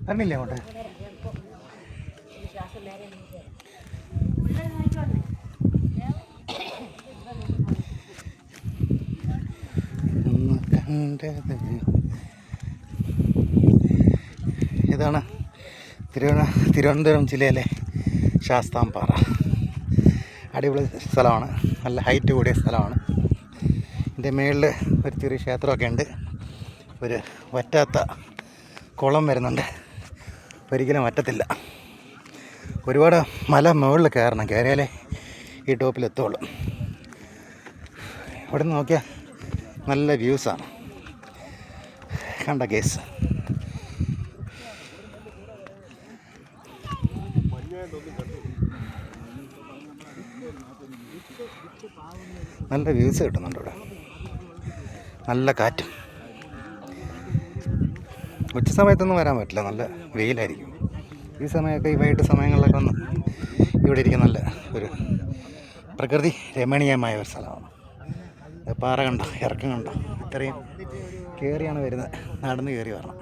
തന്നില്ലേ അങ്ങോട്ട്? ഇതാണ് തിരുവനന്തപുരം ജില്ലയിലെ ശാസ്താംപാറ. അടിപൊളി സ്ഥലമാണ്, നല്ല ഹൈറ്റ് കൂടിയ സ്ഥലമാണ്. ഇതിൻ്റെ മുകളിൽ ഒരു ചെറിയ ക്ഷേത്രമൊക്കെ ഉണ്ട്. ഒരു വറ്റാത്ത കുളം വരുന്നുണ്ട്, ഒരിക്കലും വറ്റത്തില്ല. ഒരുപാട് മല മുകളിൽ കയറണം, കയറിയാലേ ഈ ടോപ്പിലെത്തുള്ളൂ. ഇവിടെ നിന്ന് നോക്കിയാൽ നല്ല വ്യൂസാണ്. കണ്ട കേസ് നല്ല വ്യൂസ് കിട്ടുന്നുണ്ട് ഇവിടെ, നല്ല കാറ്റും. ഉച്ച സമയത്തൊന്നും വരാൻ പറ്റില്ല, നല്ല വെയിലായിരിക്കും. ഈ സമയമൊക്കെ ഈ വൈകിട്ട് സമയങ്ങളിലൊക്കെ ഒന്ന് ഇവിടെ ഇരിക്കാൻ നല്ല ഒരു പ്രകൃതി രമണീയമായ ഒരു സ്ഥലമാണ്. പാറ കണ്ടോ, ഇറക്കം കണ്ടോ, ഇത്രയും കയറിയാണ് വരുന്നത്, നടന്ന് കയറി വരണം.